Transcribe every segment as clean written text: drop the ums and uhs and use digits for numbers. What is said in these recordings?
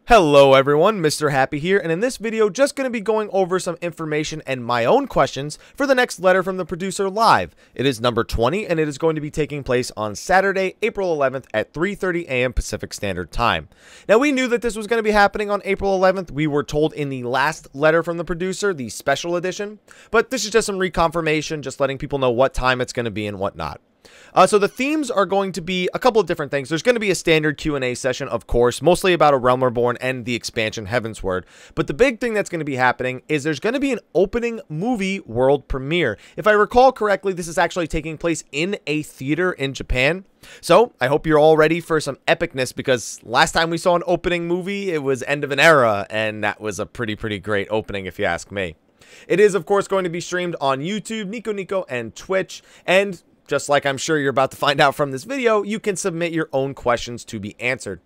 Hello everyone, Mr. Happy here, and in this video, just going to be going over some information and my own questions for the next letter from the producer live. It is number 20, and it is going to be taking place on Saturday, April 11th at 3:30 a.m. Pacific Standard Time. Now, we knew that this was going to be happening on April 11th. We were told in the last letter from the producer, the special edition, but this is just some reconfirmation, just letting people know what time it's going to be and whatnot. So the themes are going to be a couple of different things. There's going to be a standard Q&A session, of course, mostly about A Realm Reborn and the expansion Heavensward. But the big thing that's going to be happening is there's going to be an opening movie world premiere. If I recall correctly, this is actually taking place in a theater in Japan. So I hope you're all ready for some epicness, because last time we saw an opening movie, it was End of an Era, and that was a pretty great opening if you ask me. It is, of course, going to be streamed on YouTube, Nico, and Twitch, and just like I'm sure you're about to find out from this video, you can submit your own questions to be answered.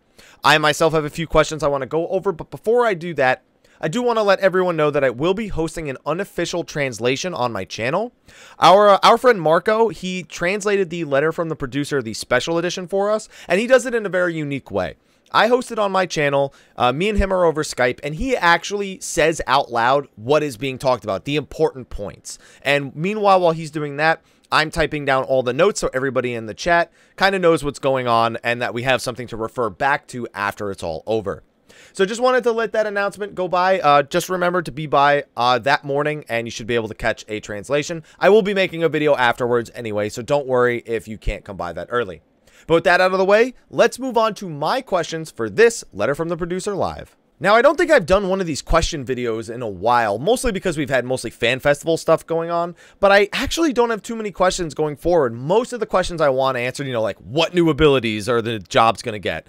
I myself have a few questions I want to go over, but before I do that, I do want to let everyone know that I will be hosting an unofficial translation on my channel. Our friend Marco, he translated the letter from the producer, the special edition, for us, and he does it in a very unique way. I host it on my channel, me and him are over Skype, and he actually says out loud what is being talked about, the important points. And meanwhile, while he's doing that, I'm typing down all the notes so everybody in the chat kind of knows what's going on and that we have something to refer back to after it's all over. So just wanted to let that announcement go by. Just remember to be by that morning, and you should be able to catch a translation. I will be making a video afterwards anyway, so don't worry if you can't come by that early. But with that out of the way, let's move on to my questions for this letter from the producer live. Now, I don't think I've done one of these question videos in a while, mostly because we've had mostly fan festival stuff going on, but I actually don't have too many questions going forward. Most of the questions I want answered, like what new abilities are the jobs going to get?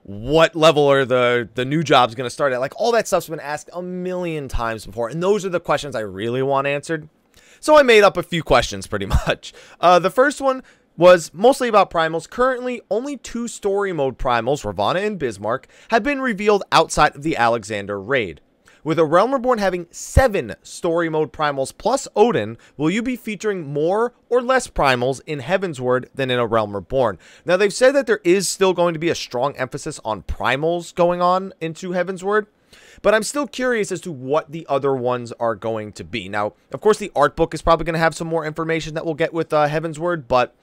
What level are the new jobs going to start at? Like, all that stuff's been asked a million times before, and those are the questions I really want answered. So I made up a few questions pretty much. The first one was mostly about primals. Currently, only 2 story mode primals, Ravana and Bismarck, have been revealed outside of the Alexander raid. With A Realm Reborn having 7 story mode primals plus Odin, will you be featuring more or less primals in Heavensward than in A Realm Reborn? Now, they've said that there is still going to be a strong emphasis on primals going on into Heavensward, but I'm still curious as to what the other ones are going to be. Now, of course, the art book is probably going to have some more information that we'll get with Heavensward, but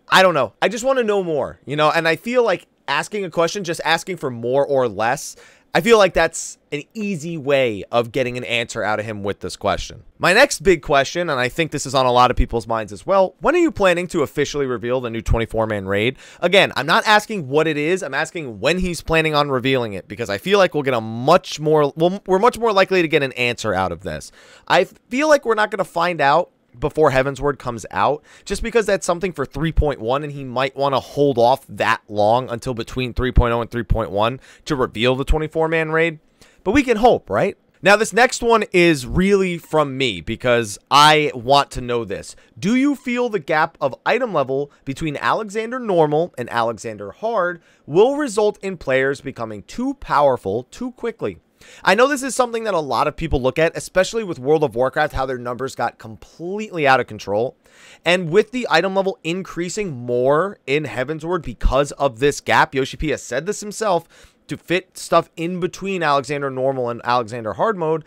I don't know. I just want to know more, and I feel like asking a question, just asking for more or less, I feel like that's an easy way of getting an answer out of him with this question. My next big question, and I think this is on a lot of people's minds as well, when are you planning to officially reveal the new 24-man raid? Again, I'm not asking what it is, I'm asking when he's planning on revealing it, because I feel like we'll get we're much more likely to get an answer out of this. I feel like we're not going to find out before Heavensward comes out, just because that's something for 3.1, and he might want to hold off that long until between 3.0 and 3.1 to reveal the 24-man raid. But we can hope, right? Now, this next one is really from me, because I want to know this. Do you feel the gap of item level between Alexander Normal and Alexander Hard will result in players becoming too powerful too quickly? I know this is something that a lot of people look at, especially with World of Warcraft, how their numbers got completely out of control. And with the item level increasing more in Heavensward because of this gap, Yoshi P has said this himself, to fit stuff in between Alexander Normal and Alexander Hard mode,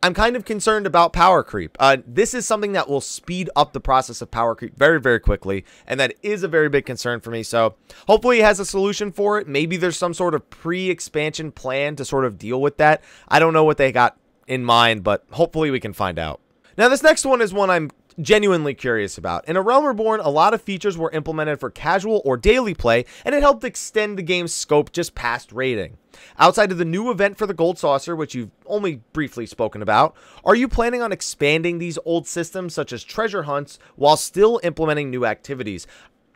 I'm kind of concerned about power creep. This is something that will speed up the process of power creep very quickly, and that is a very big concern for me. So hopefully he has a solution for it. Maybe there's some sort of pre-expansion plan to sort of deal with that. I don't know what they got in mind, but hopefully we can find out. Now, this next one is one I'm genuinely curious about. In A Realm Reborn, a lot of features were implemented for casual or daily play, and it helped extend the game's scope just past raiding. Outside of the new event for the Gold Saucer, which you've only briefly spoken about, are you planning on expanding these old systems such as treasure hunts while still implementing new activities?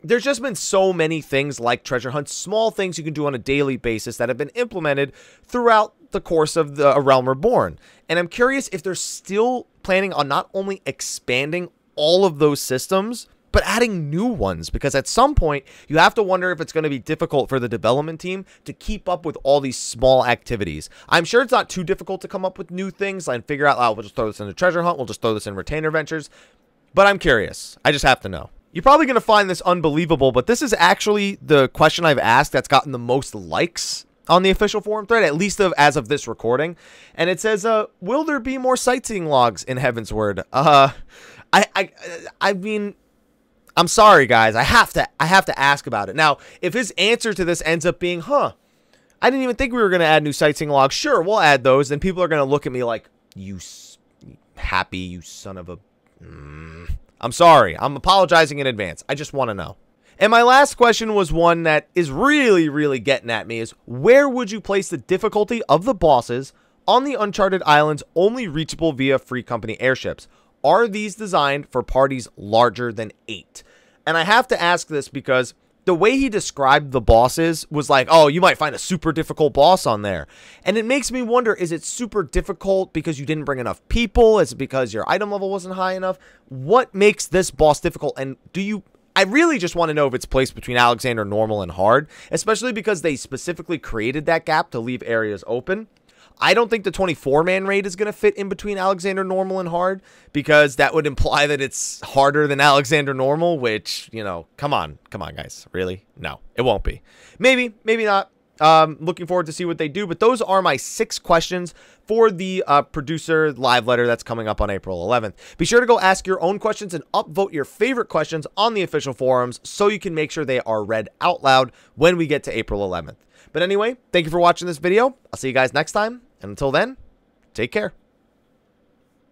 There's just been so many things like treasure hunts, small things you can do on a daily basis that have been implemented throughout the course of the A Realm Reborn. And I'm curious if they're still planning on not only expanding all of those systems, but adding new ones, because at some point you have to wonder if it's going to be difficult for the development team to keep up with all these small activities. I'm sure it's not too difficult to come up with new things and figure out, oh, we'll just throw this in a treasure hunt, we'll just throw this in retainer ventures, but I'm curious. I just have to know. You're probably going to find this unbelievable, but this is actually the question I've asked that's gotten the most likes on the official forum thread, at least as of this recording. And it says, will there be more sightseeing logs in Heavensward? I mean, I'm sorry, guys. I have to ask about it. Now, if his answer to this ends up being, I didn't even think we were going to add new sightseeing logs. Sure, we'll add those. Then people are going to look at me like, you son of a... I'm sorry. I'm apologizing in advance. I just want to know. And my last question was one that is really getting at me, is where would you place the difficulty of the bosses on the Uncharted Islands only reachable via free company airships? Are these designed for parties larger than 8? And I have to ask this because the way he described the bosses was like, oh, you might find a super difficult boss on there. And it makes me wonder, is it super difficult because you didn't bring enough people? Is it because your item level wasn't high enough? What makes this boss difficult? And I really just want to know if it's placed between Alexander Normal and Hard, especially because they specifically created that gap to leave areas open. I don't think the 24-man raid is going to fit in between Alexander Normal and Hard, because that would imply that it's harder than Alexander Normal, which, you know, come on, guys. Really? No, it won't be. Maybe not. Looking forward to see what they do, but those are my 6 questions for the producer live letter that's coming up on April 11th. Be sure to go ask your own questions and upvote your favorite questions on the official forums so you can make sure they are read out loud when we get to April 11th. But anyway, thank you for watching this video. I'll see you guys next time. And until then, take care.